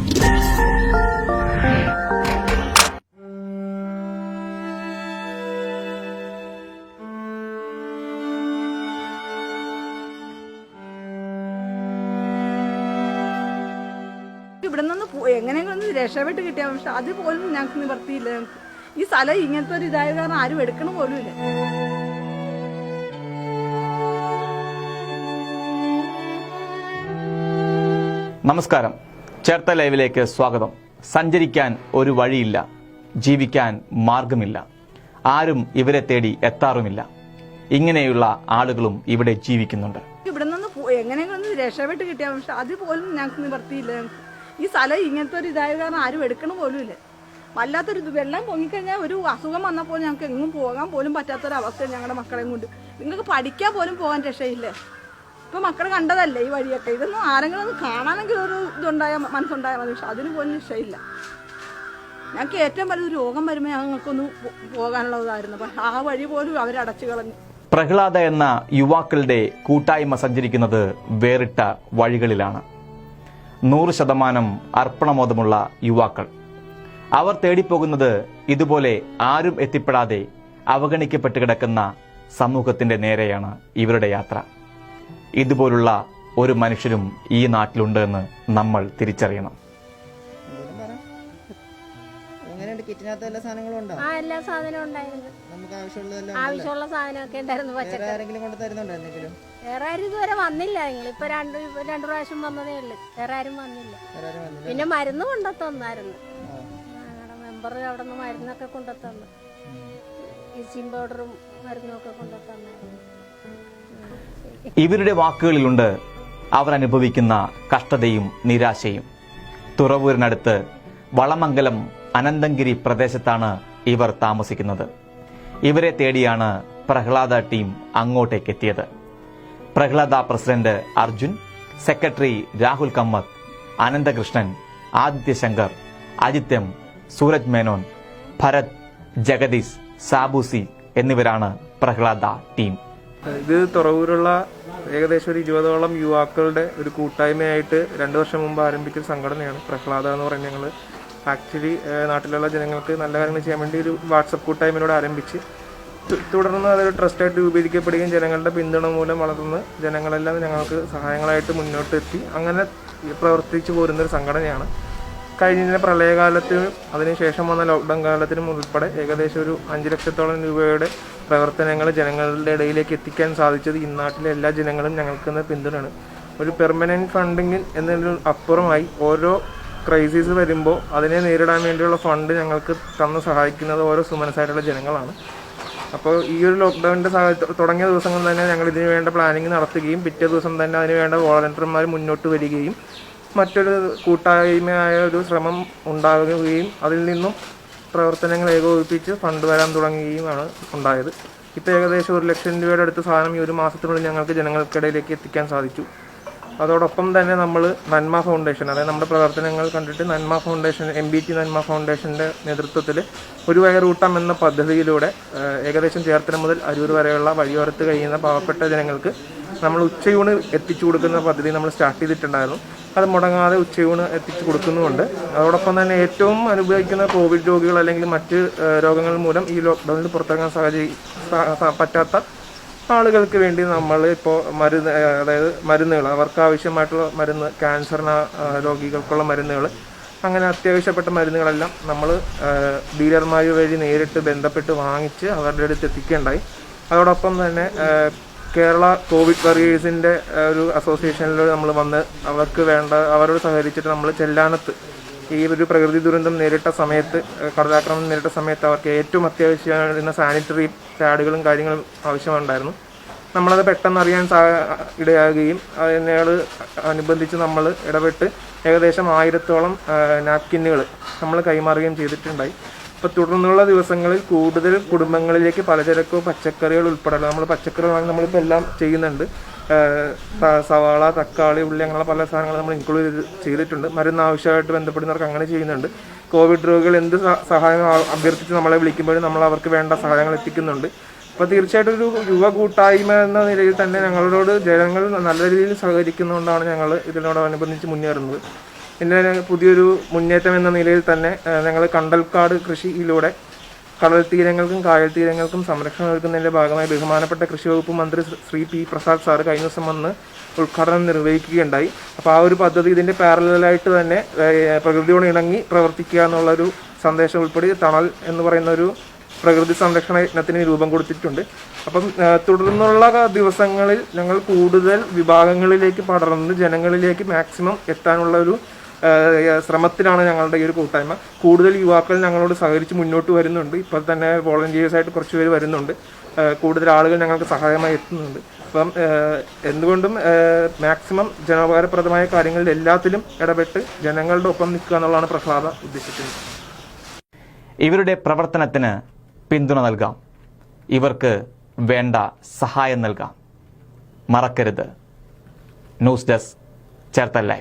ഇവിടെ നിന്ന് എങ്ങനെയെങ്കിലും രക്ഷപ്പെട്ട് കിട്ടിയ, പക്ഷെ അതുപോലും ഞങ്ങൾക്ക് നിവർത്തിയില്ല. ഈ സ്ഥലം ഇങ്ങനത്തെ ഒരു ഇതായ കാരണം ആരും എടുക്കണ പോലും ഇല്ല. നമസ്കാരം, ചേർത്ത ലൈവിലേക്ക് സ്വാഗതം. സഞ്ചരിക്കാൻ ഒരു വഴിയില്ല, ജീവിക്കാൻ മാർഗമില്ല, ആരും ഇവരെ തേടി എത്താറുമില്ല. ഇങ്ങനെയുള്ള ആളുകളും ഇവിടെ ജീവിക്കുന്നുണ്ട്. ഇവിടെ നിന്ന് എങ്ങനെയെങ്കിലും രക്ഷപ്പെട്ട് കിട്ടിയ, പക്ഷെ അതുപോലും ഞങ്ങൾക്ക് നിവർത്തിയില്ല. ഈ സ്ഥലം ഇങ്ങനത്തെ ഒരു ഇതായ കാരണം ആരും എടുക്കണ പോലും ഇല്ല. വല്ലാത്തൊരു വെള്ളം പൊങ്ങിക്കഴിഞ്ഞാൽ ഒരു അസുഖം വന്നപ്പോൾ ഞങ്ങൾക്ക് എങ്ങും പോകാൻ പോലും പറ്റാത്തൊരവസ്ഥ. ഞങ്ങളുടെ മക്കളെയും കൊണ്ട് നിങ്ങൾക്ക് പഠിക്കാൻ പോലും പോകാൻ രക്ഷയില്ല. ഇപ്പൊ മക്കൾ കണ്ടതല്ലേ ഈ വഴിയൊക്കെ. ഇതൊന്നും ആരെങ്കിലും ഒന്ന് കാണാനെങ്കിലും ഒരു ഇതുണ്ടായ മനസ്സുണ്ടായാൽ മതി, പക്ഷെ അതിന് പോലും രക്ഷയില്ല. ഞങ്ങൾക്ക് ഏറ്റവും വലിയൊരു രോഗം വരുമ്പോൾ ഞങ്ങൾക്കൊന്ന് പോകാനുള്ളതായിരുന്നു, പക്ഷെ ആ വഴി പോലും അവരടച്ചു കളഞ്ഞു. പ്രഹ്ലാദ എന്ന യുവാക്കളുടെ കൂട്ടായ്മ സഞ്ചരിക്കുന്നത് വേറിട്ട വഴികളിലാണ്. 100% അർപ്പണബോധമുള്ള യുവാക്കൾ. അവർ തേടിപ്പോകുന്നത് ഇതുപോലെ ആരും എത്തിപ്പെടാതെ അവഗണിക്കപ്പെട്ട് കിടക്കുന്ന സമൂഹത്തിന്റെ നേരെയാണ് ഇവരുടെ യാത്ര. ഇതുപോലുള്ള ഒരു മനുഷ്യരും ഈ നാട്ടിലുണ്ട് എന്ന് നമ്മൾ തിരിച്ചറിയണം. എല്ലാ സാധനങ്ങളും ഉണ്ടോ? എല്ലാ സാധനവും ഉണ്ടായിരുന്നു. നമുക്ക് ആവശ്യമുള്ള സാധനമൊക്കെ ഉണ്ടായിരുന്നു. വേറെ ആരും ഇതുവരെ വന്നില്ല. നിങ്ങളിപ്പോ രണ്ടു പ്രാവശ്യം വന്നതേ ഉള്ളു, വേറെ ആരും വന്നില്ല. പിന്നെ മരുന്ന് കൊണ്ടുത്തന്നായിരുന്നു ഞങ്ങളുടെ മെമ്പർ. അവിടെ നിന്ന് മരുന്നൊക്കെ കൊണ്ടുത്തന്നു, ഈസിൻ പൗഡറും മരുന്നും ഒക്കെ കൊണ്ടുത്തന്നായിരുന്നു. ഇവരുടെ വാക്കുകളിലുണ്ട് അവർ അനുഭവിക്കുന്ന കഷ്ടതയും നിരാശയും. തുറവൂരിനടുത്ത് വളമംഗലം അനന്തഗിരി പ്രദേശത്താണ് ഇവർ താമസിക്കുന്നത്. ഇവരെ തേടിയാണ് പ്രഹ്ലാദ ടീം അങ്ങോട്ടേക്ക് എത്തിയത്. Prahlada president Arjun, secretary Rahul Kammath, Ananthakrishnan, Aditya Shankar, Ajith M, Sooraj Menon, Bharath, Jagadeesh, Sabu C എന്നിവരാണ് പ്രഹ്ലാദ ടീം. ഇത് തുറവൂരുള്ള ഏകദേശം ഒരു 20ഓളം യുവാക്കളുടെ ഒരു കൂട്ടായ്മയായിട്ട് 2 വർഷം മുമ്പ് ആരംഭിച്ച സംഘടനയാണ് പ്രഹ്ലാദ എന്ന് പറയുന്നത്. ഞങ്ങൾ ആക്ച്വലി നാട്ടിലുള്ള ജനങ്ങൾക്ക് നല്ല കാര്യങ്ങൾ ചെയ്യാൻ വേണ്ടി ഒരു വാട്സപ്പ് കൂട്ടായ്മയോട് ആരംഭിച്ച് തുടർന്ന് അതൊരു ട്രസ്റ്റായിട്ട് രൂപീകരിക്കപ്പെടുകയും ജനങ്ങളുടെ പിന്തുണ മൂലം വളർന്ന് ജനങ്ങളെല്ലാം ഞങ്ങൾക്ക് സഹായങ്ങളായിട്ട് മുന്നോട്ടെത്തി അങ്ങനെ പ്രവർത്തിച്ചു പോരുന്നൊരു സംഘടനയാണ്. കഴിഞ്ഞ പ്രളയകാലത്തിനും അതിനുശേഷം വന്ന ലോക്ക്ഡൗൺ കാലത്തിനും ഉൾപ്പെടെ ഏകദേശം ഒരു 5 ലക്ഷത്തോളം രൂപയുടെ പ്രവർത്തനങ്ങൾ ജനങ്ങളുടെ ഇടയിലേക്ക് എത്തിക്കാൻ സാധിച്ചത് ഈ നാട്ടിലെ എല്ലാ ജനങ്ങളും ഞങ്ങൾക്ക് പിന്തുണയാണ്. ഒരു പെർമനൻറ്റ് ഫണ്ടിങ് എന്നതിന് അപ്പുറമായി ഓരോ ക്രൈസിസ് വരുമ്പോൾ അതിനെ നേരിടാൻ വേണ്ടിയുള്ള ഫണ്ട് ഞങ്ങൾക്ക് തന്ന് സഹായിക്കുന്നത് ഓരോ സുമനസ്സായിട്ടുള്ള ജനങ്ങളാണ്. അപ്പോൾ ഈ ഒരു ലോക്ക്ഡൗണിൻ്റെ തുടങ്ങിയ ദിവസങ്ങളിൽ തന്നെ ഞങ്ങൾ ഇതിനു വേണ്ട പ്ലാനിങ് നടത്തുകയും പിറ്റേ ദിവസം തന്നെ അതിന് വേണ്ട വോളണ്ടിയർമാർ മുന്നോട്ട് വരികയും മറ്റൊരു കൂട്ടായ്മയായ ഒരു ശ്രമം ഉണ്ടാകുകയും അതിൽ നിന്നും പ്രവർത്തനങ്ങൾ ഏകോപിപ്പിച്ച് ഫണ്ട് വരാൻ തുടങ്ങുകയുമാണ് ഉണ്ടായത്. ഇപ്പോൾ ഏകദേശം 1 ലക്ഷം രൂപയുടെ അടുത്ത സാധനം ഈ ഒരു മാസത്തിനുള്ളിൽ ഞങ്ങൾക്ക് ജനങ്ങൾക്കിടയിലേക്ക് എത്തിക്കാൻ സാധിച്ചു. അതോടൊപ്പം തന്നെ നമ്മൾ നന്മ ഫൗണ്ടേഷൻ, അതായത് നമ്മുടെ പ്രവർത്തനങ്ങൾ കണ്ടിട്ട് നന്മ ഫൗണ്ടേഷൻ, MBT നന്മ ഫൗണ്ടേഷൻ്റെ നേതൃത്വത്തിൽ ഒരു വയറൂട്ടം എന്ന പദ്ധതിയിലൂടെ ഏകദേശം ചേർത്തല മുതൽ അരൂർ വരെയുള്ള വഴിയോരത്ത് കഴിയുന്ന പാവപ്പെട്ട ജനങ്ങൾക്ക് നമ്മൾ ഉച്ചയൂണ് എത്തിച്ചു കൊടുക്കുന്ന പദ്ധതി നമ്മൾ സ്റ്റാർട്ട് ചെയ്തിട്ടുണ്ടായിരുന്നു. അത് മുടങ്ങാതെ ഉച്ചയൂണ് എത്തിച്ചു കൊടുക്കുന്നുമുണ്ട്. അതോടൊപ്പം തന്നെ ഏറ്റവും അനുഭവിക്കുന്ന കോവിഡ് രോഗികൾ അല്ലെങ്കിൽ മറ്റ് രോഗങ്ങൾ മൂലം ഈ ലോക്ക്ഡൗണിൽ പുറത്തിറങ്ങാൻ പറ്റാത്ത ആളുകൾക്ക് വേണ്ടി നമ്മൾ ഇപ്പോൾ അതായത് മരുന്നുകൾ, അവർക്ക് ആവശ്യമായിട്ടുള്ള മരുന്ന്, ക്യാൻസറിന് രോഗികൾക്കുള്ള മരുന്നുകൾ, അങ്ങനെ അത്യാവശ്യപ്പെട്ട മരുന്നുകളെല്ലാം നമ്മൾ ഡീലർമാർ വഴി നേരിട്ട് ബന്ധപ്പെട്ട് വാങ്ങിച്ച് അവരുടെ അടുത്ത് എത്തിക്കുകയുണ്ടായി. അതോടൊപ്പം തന്നെ കേരള കോവിഡ് വാരിയേഴ്സിൻ്റെ ഒരു അസോസിയേഷനിൽ നമ്മൾ വന്ന് അവർക്ക് വേണ്ട അവരോട് സഹകരിച്ചിട്ട് നമ്മൾ ചെല്ലാനത്ത് ഈ ഒരു പ്രകൃതി ദുരന്തം നേരിട്ട സമയത്ത്, കടലാക്രമണം നേരിട്ട സമയത്ത് അവർക്ക് ഏറ്റവും അത്യാവശ്യമായിരുന്ന സാനിറ്ററി പാഡുകളും കാര്യങ്ങളും ആവശ്യമുണ്ടായിരുന്നു. നമ്മളത് പെട്ടെന്ന് അറിയാൻ ഇടയാകുകയും അതിനോട് അനുബന്ധിച്ച് നമ്മൾ ഇടപെട്ട് ഏകദേശം 1000ഓളം നാപ്കിന്നുകൾ നമ്മൾ കൈമാറുകയും ചെയ്തിട്ടുണ്ടായി. ഇപ്പോൾ തുടർന്നുള്ള ദിവസങ്ങളിൽ കൂടുതൽ കുടുംബങ്ങളിലേക്ക് പലചരക്കോ പച്ചക്കറികൾ ഉൾപ്പെടെയുള്ള നമ്മൾ പച്ചക്കറി വാങ്ങി നമ്മളിപ്പോൾ എല്ലാം ചെയ്യുന്നുണ്ട്. സവാള, തക്കാളി, ഉള്ളി അങ്ങനെയുള്ള പല സാധനങ്ങൾ നമ്മൾ ഇൻക്ലൂഡ് ചെയ്തിട്ടുണ്ട്. മരുന്ന് ആവശ്യമായിട്ട് ബന്ധപ്പെടുന്നവർക്ക് അങ്ങനെ ചെയ്യുന്നുണ്ട്. കോവിഡ് രോഗികൾ എന്ത് സഹായം അഭ്യർത്ഥിച്ച് നമ്മളെ വിളിക്കുമ്പോഴും നമ്മൾ അവർക്ക് വേണ്ട സഹായങ്ങൾ എത്തിക്കുന്നുണ്ട്. അപ്പോൾ തീർച്ചയായിട്ടും ഒരു യുവ കൂട്ടായ്മ എന്ന നിലയിൽ തന്നെ ഞങ്ങളോട് ജനങ്ങൾ നല്ല രീതിയിൽ സഹകരിക്കുന്നതുകൊണ്ടാണ് ഞങ്ങൾ ഇതിനോടനുബന്ധിച്ച് മുന്നേറുന്നത്. ഇതിൻ്റെ പുതിയൊരു മുന്നേറ്റം എന്ന നിലയിൽ തന്നെ ഞങ്ങൾ കണ്ടൽക്കാട് കൃഷിയിലൂടെ കടൽ തീരങ്ങൾക്കും കായൽ തീരങ്ങൾക്കും സംരക്ഷണം ഒരുക്കുന്നതിൻ്റെ ഭാഗമായി ബഹുമാനപ്പെട്ട കൃഷി വകുപ്പ് മന്ത്രി ശ്രീ പി പ്രസാദ് സാറ് കഴിഞ്ഞ ദിവസം വന്ന് ഉദ്ഘാടനം നിർവഹിക്കുകയുണ്ടായി. അപ്പോൾ ആ ഒരു പദ്ധതി ഇതിൻ്റെ പാരലായിട്ട് തന്നെ പ്രകൃതിയോട് ഇണങ്ങി പ്രവർത്തിക്കുക എന്നുള്ളൊരു സന്ദേശം ഉൾപ്പെടെ തണൽ എന്ന് പറയുന്ന ഒരു പ്രകൃതി സംരക്ഷണ യജ്ഞത്തിന് രൂപം കൊടുത്തിട്ടുണ്ട്. അപ്പം തുടർന്നുള്ള ദിവസങ്ങളിൽ ഞങ്ങൾ കൂടുതൽ വിഭാഗങ്ങളിലേക്ക് പടർന്ന് ജനങ്ങളിലേക്ക് മാക്സിമം എത്താനുള്ള ഒരു ശ്രമത്തിലാണ് ഞങ്ങളുടെ ഈ ഒരു കൂട്ടായ്മ. കൂടുതൽ യുവാക്കൾ ഞങ്ങളോട് സഹകരിച്ച് മുന്നോട്ട് വരുന്നുണ്ട്. ഇപ്പോൾ തന്നെ വോളണ്ടിയേഴ്സായിട്ട് കുറച്ച് പേര് വരുന്നുണ്ട്. കൂടുതൽ ആളുകൾ ഞങ്ങൾക്ക് സഹായമായി എത്തുന്നുണ്ട്. അപ്പം എന്തുകൊണ്ടും മാക്സിമം ജനോപകാരപ്രദമായ കാര്യങ്ങളിൽ എല്ലാത്തിലും ഇടപെട്ട് ജനങ്ങളുടെ ഒപ്പം നിൽക്കുക എന്നുള്ളതാണ് പ്രഹ്ലാദ ഉദ്ദേശിക്കുന്നത്. ഇവരുടെ പ്രവർത്തനത്തിന് പിന്തുണ നൽകാം, ഇവർക്ക് വേണ്ട സഹായം നൽകാം. മറക്കരുത്. News desk Cherthala.